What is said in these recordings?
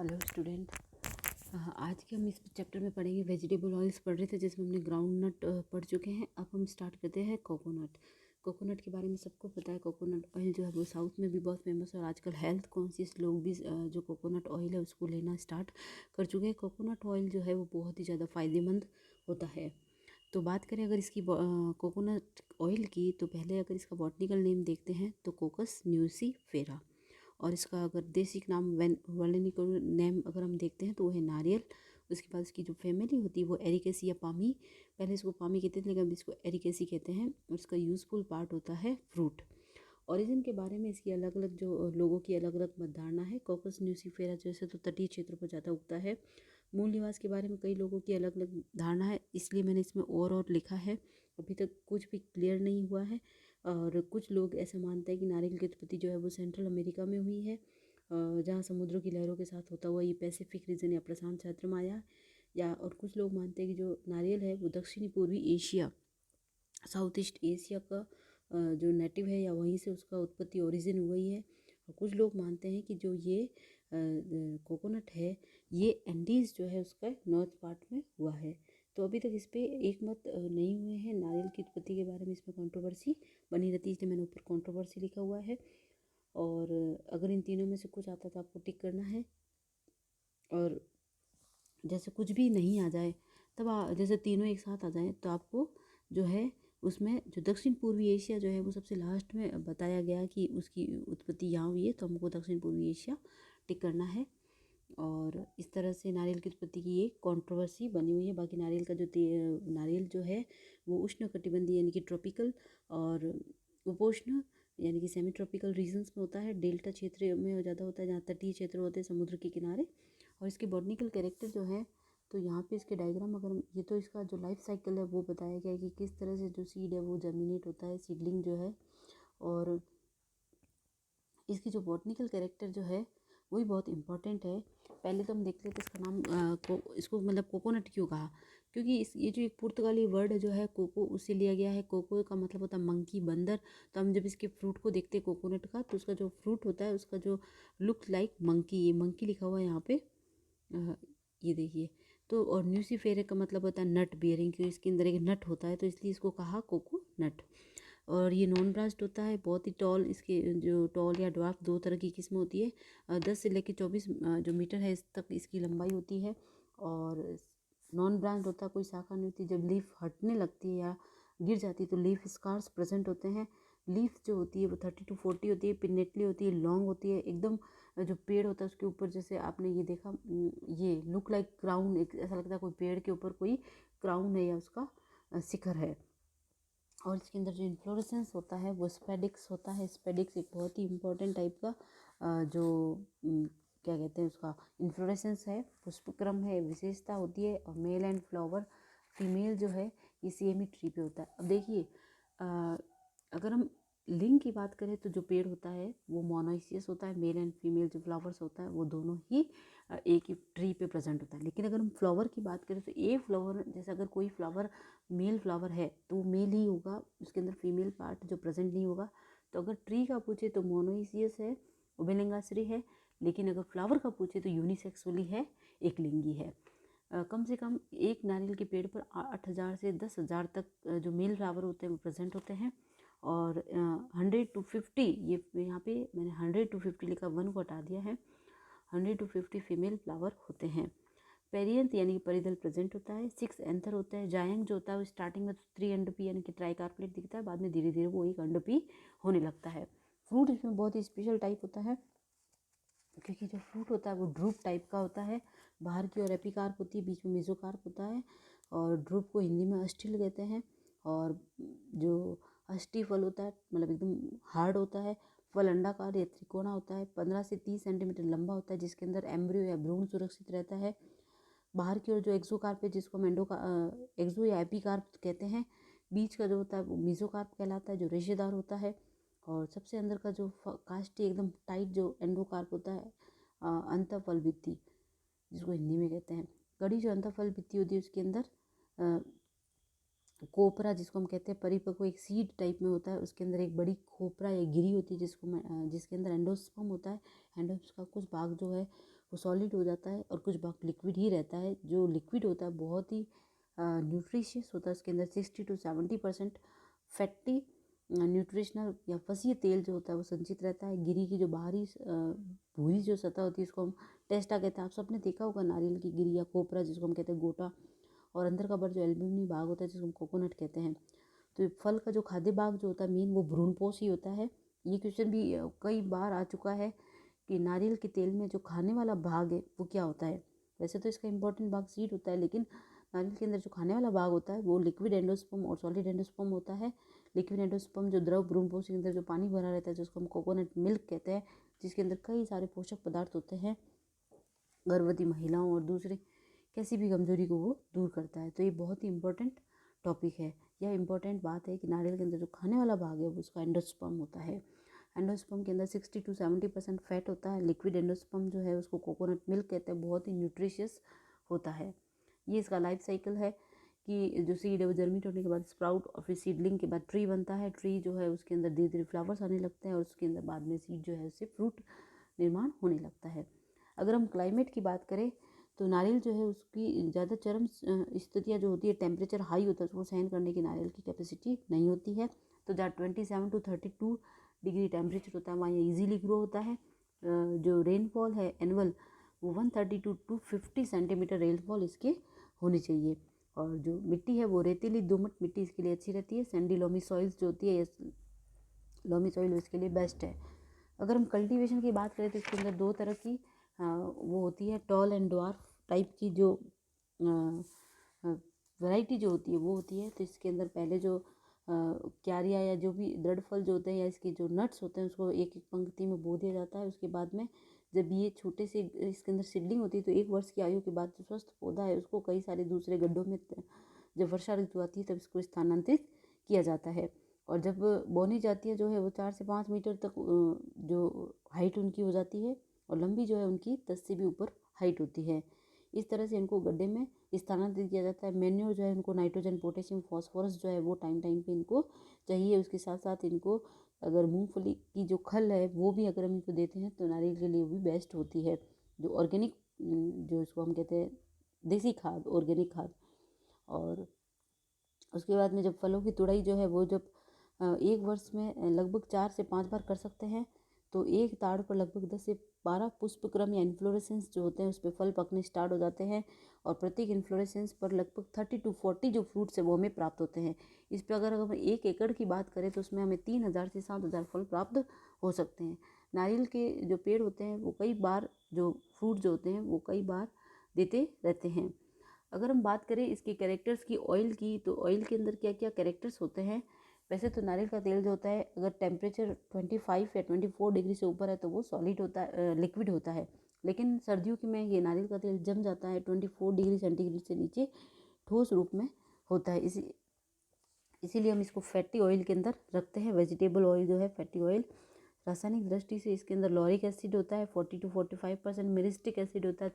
Hello student. आज के हम इस चैप्टर में पढ़ेंगे वेजिटेबल ऑयल्स पढ़ रहे थे जिसमें हमने ग्राउंड नट पढ़ चुके हैं। अब हम स्टार्ट करते हैं कोकोनट। कोकोनट के बारे में सबको पता है। कोकोनट ऑयल जो है वो साउथ में भी बहुत फेमस है और आजकल हेल्थ कॉन्शियस लोग भी जो कोकोनट ऑयल है उसको लेना स्टार्ट कर चुके हैं। कोकोनट ऑयल जो है वो बहुत ही ज़्यादा फ़ायदेमंद होता है। तो बात करें अगर इसकी कोकोनट ऑयल की, तो पहले अगर इसका बॉटनिकल नेम देखते हैं तो कोकस न्यूसीफेरा, और इसका अगर देसी नाम वर्णनिकल नेम अगर हम देखते हैं तो वो है नारियल। उसके बाद इसकी जो फैमिली होती है वो एरिकेसी या पामी, पहले इसको पामी कहते थे लेकिन अब इसको एरिकेसी कहते हैं। और इसका यूज़फुल पार्ट होता है फ्रूट। ओरिजिन के बारे में इसकी अलग अलग जो लोगों की अलग अलग धारणा है। कोकस न्यूसीफेरा जैसे तो तटीय क्षेत्रों पर ज़्यादा उगता है। मूल निवास के बारे में कई लोगों की अलग अलग धारणा है, इसलिए मैंने इसमें और लिखा है। अभी तक कुछ भी क्लियर नहीं हुआ है। और कुछ लोग ऐसा मानते हैं कि नारियल की उत्पत्ति जो है वो सेंट्रल अमेरिका में हुई है, जहाँ समुद्रों की लहरों के साथ होता हुआ ये पैसिफिक रीजन या प्रशांत क्षेत्र में आया। या और कुछ लोग मानते हैं कि जो नारियल है वो दक्षिणी पूर्वी एशिया, साउथ ईस्ट एशिया का जो नेटिव है या वहीं से उसका उत्पत्ति ओरिजिन हुई है। और कुछ लोग मानते हैं कि जो ये कोकोनट है ये एंडीज़ जो है उसका नॉर्थ पार्ट में हुआ है। तो अभी तक इस पर एक मत नहीं हुए हैं। नारियल की उत्पत्ति के बारे में इसमें कंट्रोवर्सी बनी रहती है, इसलिए मैंने ऊपर कंट्रोवर्सी लिखा हुआ है। और अगर इन तीनों में से कुछ आता तो आपको टिक करना है, और जैसे कुछ भी नहीं आ जाए तब जैसे तीनों एक साथ आ जाए तो आपको जो है उसमें जो दक्षिण पूर्वी एशिया जो है वो सबसे लास्ट में बताया गया कि उसकी उत्पत्ति यहाँ हुई है, तो हमको दक्षिण पूर्वी एशिया टिक करना है। और इस तरह से नारियल की उत्पत्ति की एक कंट्रोवर्सी बनी हुई है। बाकी नारियल का जो नारियल जो है वो उष्ण कटिबंधीय यानी कि ट्रॉपिकल और उपोष्ण यानी कि सेमी ट्रॉपिकल रीजन्स में होता है। डेल्टा क्षेत्र में ज़्यादा होता है जहाँ तटीय क्षेत्र होते हैं समुद्र के किनारे। और इसके बॉटनिकल कैरेक्टर जो है, तो यहाँ पे इसके डायग्राम अगर ये तो इसका जो लाइफ साइकिल है वो बताया गया है कि किस तरह से जो सीड है वो जर्मिनेट होता है, सीडलिंग जो है। और इसकी जो बॉटनिकल कैरेक्टर जो है वही बहुत इंपॉर्टेंट है। पहले तो हम देख लेते इसका नाम इसको मतलब कोकोनट क्यों कहा, क्योंकि ये जो एक पुर्तगाली वर्ड जो है कोको उससे लिया गया है। कोको का मतलब होता है मंकी, बंदर। तो हम जब इसके फ्रूट को देखते हैं कोकोनट का, तो उसका जो फ्रूट होता है उसका जो लुक लाइक मंकी, ये मंकी लिखा हुआ है यहाँ पे, ये देखिए। तो और न्यूसीफेरे का मतलब होता है नट बियरिंग, क्योंकि इसके अंदर एक नट होता है तो इसलिए इसको कहा कोको नट। और ये नॉन ब्रांच्ड होता है, बहुत ही टॉल। इसके जो टॉल या ड्वार्फ दो तरह की किस्म होती है। 10 से लेकर 24 जो मीटर है इस तक इसकी लंबाई होती है। और नॉन ब्रांच होता है, कोई शाखा नहीं होती। जब लीफ हटने लगती है या गिर जाती है तो लीफ स्कार्स प्रेजेंट होते हैं। लीफ जो होती है वो 30 to 40 होती है, पिन्नेटली होती है, लॉन्ग होती है एकदम। जो पेड़ होता है उसके ऊपर जैसे आपने ये देखा, ये लुक लाइक क्राउन, ऐसा लगता है कोई पेड़ के ऊपर कोई क्राउन है या उसका शिखर है। और इसके अंदर जो इन्फ्लोरेसेंस होता है वो स्पेडिक्स होता है। स्पेडिक्स एक बहुत ही इम्पोर्टेंट टाइप का जो क्या कहते हैं उसका इन्फ्लोरेसेंस है, पुष्पक्रम है, विशेषता होती है। और मेल एंड फ्लावर, फीमेल जो है ये सेम ही ट्री पे होता है। अब देखिए अगर हम लिंग की बात करें तो जो पेड़ होता है वो मोनोइसियस होता है। मेल एंड फीमेल जो फ्लावर्स होता है वो दोनों ही एक ही ट्री पे प्रेजेंट होता है। लेकिन अगर हम फ्लावर की बात करें तो ए फ्लावर, जैसे अगर कोई फ्लावर मेल फ्लावर है तो वो मेल ही होगा, उसके अंदर फीमेल पार्ट जो प्रेजेंट नहीं होगा। तो अगर ट्री का पूछे तो मोनोइसियस है, उभयलिंगाश्री है। लेकिन अगर फ्लावर का पूछे तो यूनिसेक्सुअली है, एक लिंगी है। कम से कम एक नारियल के पेड़ पर 8,000 से 10,000 तक जो मेल फ्लावर होते हैं वो प्रेजेंट होते हैं। और 100 to 50, ये यहाँ पे मैंने 100 to 50 लिखा, 1 को हटा दिया है। 100 to 50 फीमेल फ्लावर होते हैं। पेरियंथ यानी कि परिधल प्रेजेंट होता है। 6 एंथर होता है। जायंग जो होता है वो स्टार्टिंग में तो 3 अंडपी यानी कि ट्राइकार्पेट दिखता है, बाद में धीरे धीरे वो एक अंडपी होने लगता है। फ्रूट इसमें बहुत ही स्पेशल टाइप होता है, क्योंकि जो फ्रूट होता है वो ड्रूप टाइप का होता है। बाहर की ओर एपिकार्प होती है, बीच में मेसोकार्प होता है। और ड्रूप को हिंदी में अस्टिल कहते हैं। और जो अष्टी फल होता है मतलब एकदम हार्ड होता है। फल अंडाकार या त्रिकोणा होता है, 15 से 30 सेंटीमीटर लंबा होता है, जिसके अंदर एम्ब्रियो या भ्रूण सुरक्षित रहता है। बाहर की ओर जो एक्सोकार्प है जिसको हम एक्सो या एपिकार्प कहते हैं। बीच का जो होता है वो मेसोकार्प कहलाता है, जो रेशेदार होता है। और सबसे अंदर का जो काष्ठी एकदम टाइट जो एंडोकार्प होता है, अंतःफल भित्ति जिसको हिंदी में कहते हैं। कड़ी जो अंतःफल भित्ति होती है उसके अंदर कोपरा जिसको हम कहते हैं परिपक्व, एक सीड टाइप में होता है। उसके अंदर एक बड़ी खोपरा या गिरी होती है जिसके अंदर एंडोस्पर्म होता है। एंडोस्पर्म का कुछ भाग जो है वो सॉलिड हो जाता है और कुछ भाग लिक्विड ही रहता है। जो लिक्विड होता है बहुत ही न्यूट्रिशियस होता है, उसके अंदर 60 to 70% फैटी न्यूट्रिशनल या फसीय तेल जो होता है वो संचित रहता है। गिरी की जो बाहरी भूरी जो सतह होती है उसको हम टेस्टा कहते हैं। आप सबने देखा होगा नारियल की गिरी या कोपरा जिसको हम कहते हैं गोटा, और अंदर का बड़ जो एल्ब्यूमिनी भाग होता है जिसको हम कोकोनट कहते हैं। तो फल का जो खाद्य भाग जो होता है मेन वो भ्रूणपोष ही होता है। ये क्वेश्चन भी कई बार आ चुका है कि नारियल के तेल में जो खाने वाला भाग है वो क्या होता है। वैसे तो इसका इंपॉर्टेंट भाग सीड होता है, लेकिन नारियल के अंदर जो खाने वाला भाग होता है वो लिक्विड एंडोस्पर्म और सॉलिड एंडोस्पर्म होता है। लिक्विड एंडोस्पर्म जो द्रव भ्रूणपोष के अंदर जो पानी भरा रहता है जिसको हम कोकोनट मिल्क कहते हैं, जिसके अंदर कई सारे पोषक पदार्थ होते हैं, गर्भवती महिलाओं और दूसरे किसी भी कमजोरी को वो दूर करता है। तो ये बहुत ही इंपॉर्टेंट टॉपिक है। यह इंपॉर्टेंट बात है कि नारियल के अंदर जो खाने वाला भाग है वो उसका एंडोस्पर्म होता है। एंडोस्पर्म के अंदर 60 to 70% फैट होता है। लिक्विड एंडोस्पर्म जो है उसको कोकोनट मिल्क कहते हैं, बहुत ही न्यूट्रिशियस होता है। ये इसका लाइफ साइकिल है कि जो सीड है वो जर्मिनेट होने के बाद स्प्राउट और फिर सीडलिंग के बाद ट्री बनता है। ट्री जो है उसके अंदर धीरे धीरे फ्लावर्स आने लगते हैं और उसके अंदर बाद में सीड जो है उससे फ्रूट निर्माण होने लगता है। अगर हम क्लाइमेट की बात करें तो नारियल जो है उसकी ज़्यादा चरम स्थितियाँ जो होती है, टेम्परेचर हाई होता है उसको सहन करने की नारियल की कैपेसिटी नहीं होती है। तो जहाँ 27 to 32 डिग्री टेम्परेचर होता है वहाँ ये ईजीली ग्रो होता है। जो रेनफॉल है एनुअल वो 132 to 50 सेंटीमीटर रेनफॉल इसके होनी चाहिए। और जो मिट्टी है वो रेतीली दोमट मिट्टी इसके लिए अच्छी रहती है। सैंडी लोमी सॉइल्स जो होती है, लोमी सॉइल इसके लिए बेस्ट है। अगर हम कल्टीवेशन की बात करें तो इसके अंदर दो तरह की वो होती है, टॉल एंड ड्वार्फ टाइप की जो वैरायटी जो होती है वो होती है। तो इसके अंदर पहले जो क्यारिया या जो भी दृढ़ फल जो होते हैं या इसके जो नट्स होते हैं उसको एक एक पंक्ति में बो दिया जाता है। उसके बाद में जब ये छोटे से इसके अंदर सीडलिंग होती है तो 1 वर्ष की आयु के बाद जो स्वस्थ पौधा है उसको कई सारे दूसरे गड्ढों में जब वर्षा ऋतु आती है तब इसको स्थानांतरित किया जाता है। और जब बोनी जाती है जो है वो 4 से 5 मीटर तक जो हाइट उनकी हो जाती है और लंबी जो है उनकी 10 से भी ऊपर हाइट होती है। इस तरह से इनको गड्ढे में स्थानांतरित किया जाता है। मैन्योर जो है उनको नाइट्रोजन पोटेशियम फॉस्फोरस जो है वो टाइम टाइम पे इनको चाहिए। उसके साथ साथ इनको अगर मूंगफली की जो खल है वो भी अगर हम इनको देते हैं तो नारियल के लिए भी बेस्ट होती है। जो ऑर्गेनिक जो इसको हम कहते हैं देसी खाद, ऑर्गेनिक खाद। और उसके बाद में जब फलों की तुड़ाई जो है वो जब 1 वर्ष में लगभग 4 से 5 बार कर सकते हैं। तो एक ताड़ पर लगभग 10 से 12 पुष्पक्रम या इन्फ्लोरेसेंस जो होते हैं उस पर फल पकने स्टार्ट हो जाते हैं और प्रत्येक इन्फ्लोरेसेंस पर लगभग 30 to 40 जो फ्रूट्स है वो हमें प्राप्त होते हैं। इस पर अगर हम 1 एकड़ की बात करें तो उसमें हमें 3000 से 7000 फल प्राप्त हो सकते हैं। नारियल के जो पेड़ होते हैं वो कई बार जो फ्रूट जो होते हैं वो कई बार देते रहते हैं। अगर हम बात करें इसके कैरेक्टर्स की, ऑयल की, तो ऑयल के अंदर क्या क्या कैरेक्टर्स होते हैं। वैसे तो नारियल का तेल जो होता है अगर टेम्परेचर 25 या 24 डिग्री से ऊपर है तो वो सॉलिड होता है, लिक्विड होता है। लेकिन सर्दियों के में ये नारियल का तेल जम जाता है, 24 डिग्री सेंटीग्रेड से नीचे ठोस रूप में होता है। इसीलिए हम इसको फैटी ऑयल के अंदर रखते हैं। वेजिटेबल ऑयल जो है फैटी ऑयल। रासायनिक दृष्टि से इसके अंदर लॉरिक एसिड होता है 40 to 45%, मिरिस्टिक एसिड होता है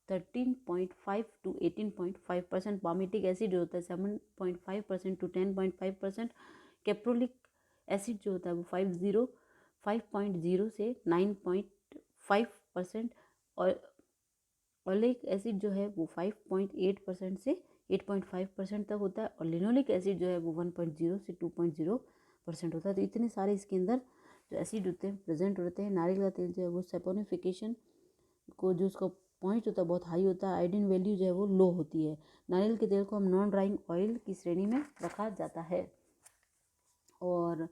13.5 to 18.5%, पामिटिक एसिड जो होता है 7.5% to 10.5%, कैप्रोलिक एसिड जो होता है वो 5.0 से 9.5%, और ओलिक एसिड जो है वो 5.8% से 8.5% तक होता है, और लिनोलिक एसिड जो है वो 1.0 से 2.0% होता है। तो इतने सारे इसके अंदर जो एसिड होते हैं प्रेजेंट होते हैं। नारियल का तेल जो है वो सैपोनिफिकेशन को जो उसका पॉइंट होता है बहुत हाई होता है, आयोडीन वैल्यू जो है वो लो होती है। नारियल के तेल को हम नॉन ड्राइंग ऑयल की श्रेणी में रखा जाता है। और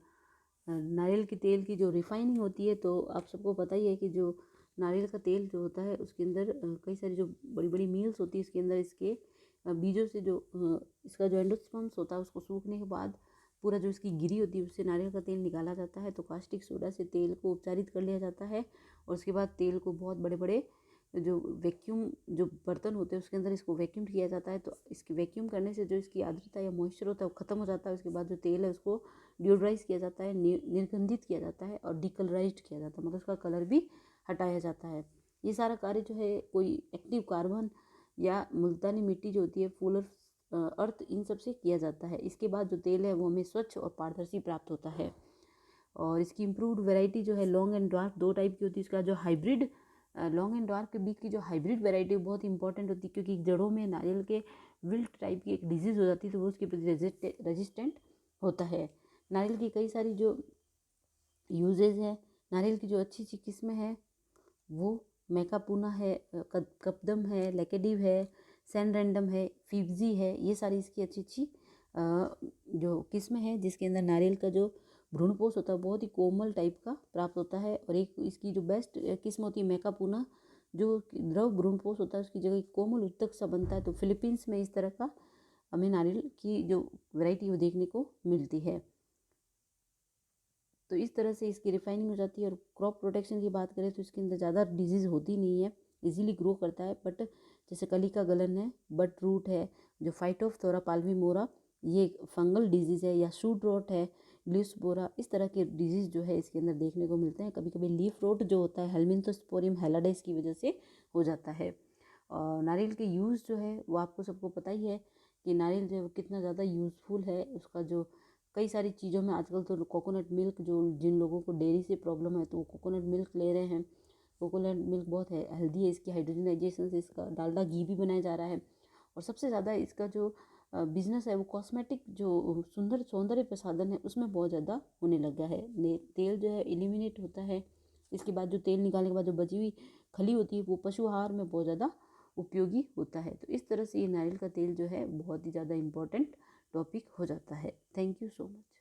नारियल के तेल की जो रिफाइनिंग होती है तो आप सबको पता ही है कि जो नारियल का तेल जो होता है उसके अंदर कई सारी जो बड़ी बड़ी मील्स होती है इसके अंदर इसके बीजों से जो इसका जो एंडोस्पर्म्स होता है उसको सूखने के बाद पूरा जो इसकी गिरी होती है उससे नारियल का तेल निकाला जाता है। तो कास्टिक सोडा से तेल को उपचारित कर लिया जाता है और उसके बाद तेल को बहुत बड़े बड़े जो वैक्यूम जो बर्तन होते हैं उसके अंदर इसको वैक्यूम किया जाता है। तो इसकी वैक्यूम करने से जो इसकी आर्द्रता या मॉइस्चर होता है वो ख़त्म हो जाता है। उसके बाद जो तेल है उसको डिओड्राइज किया जाता है, निर्गंधित किया जाता है और डिकलराइज्ड किया जाता है, मतलब उसका कलर भी हटाया जाता है। ये सारा कार्य जो है कोई एक्टिव कार्बन या मुल्तानी मिट्टी जो होती है, फूलर अर्थ, इन सब से किया जाता है। इसके बाद जो तेल है वो हमें स्वच्छ और पारदर्शी प्राप्त होता है। और इसकी इम्प्रूव्ड वैरायटी जो है लॉन्ग एंड ड्वार्फ दो टाइप की होती है। इसका जो हाइब्रिड लॉन्ग एंड डार्क के बीच की जो हाइब्रिड वैरायटी बहुत इंपॉर्टेंट होती है, क्योंकि जड़ों में नारियल के विल्ट टाइप की एक डिजीज़ हो जाती है तो वो उसके प्रति रेजिस्टेंट होता है। नारियल की कई सारी जो यूजेज है, नारियल की जो अच्छी अच्छी किस्में हैं वो मैकापूना है, कपदम है, लेकेडिव है, सैन रैंडम है, फिब्जी है, ये सारी इसकी अच्छी अच्छी जो किस्में हैं जिसके अंदर नारियल का जो भ्रूणपोष होता है बहुत ही कोमल टाइप का प्राप्त होता है। और एक इसकी जो बेस्ट किस्म होती है मैकापूना, जो द्रव भ्रूणपोष होता है उसकी जगह कोमल उत्तक सा बनता है। तो फिलीपींस में इस तरह का हमें नारियल की जो वैरायटी वो देखने को मिलती है। तो इस तरह से इसकी रिफाइनिंग हो जाती है। और क्रॉप प्रोटेक्शन की बात करें तो इसके अंदर ज़्यादा डिजीज़ होती नहीं है, इजीली ग्रो करता है। बट जैसे कली का गलन है, बट रूट है, जो फाइटोफथोरा पाल्मीमोरा ये फंगल डिजीज़ है, या शूट रोट है, ग्लियोस्पोरा, इस तरह के डिजीज़ जो है इसके अंदर देखने को मिलते हैं। कभी कभी लीफ रोट जो होता है हेलमिंथोस्पोरियम हेलाडेस की वजह से हो जाता है। और नारियल के यूज़ जो है वो आपको सबको पता ही है कि नारियल जो है कितना ज़्यादा यूज़फुल है। उसका जो कई सारी चीज़ों में आजकल तो कोकोनट मिल्क, जो जिन लोगों को डेयरी से प्रॉब्लम है तो वो कोकोनट मिल्क ले रहे हैं। कोकोनट मिल्क बहुत है हेल्दी है, इसकी हाइड्रोजनाइजेशन से इसका डालडा घी भी बनाया जा रहा है। और सबसे ज़्यादा इसका जो बिजनेस है वो कॉस्मेटिक जो सुंदर सौंदर्य प्रसाधन है उसमें बहुत ज़्यादा होने लगा है। तेल जो है एलिमिनेट होता है, इसके बाद जो तेल निकालने के बाद जो बची हुई खली होती है वो पशु आहार में बहुत ज़्यादा उपयोगी होता है। तो इस तरह से ये नारियल का तेल जो है बहुत ही ज़्यादा इम्पोर्टेंट टॉपिक हो जाता है। Thank you so much.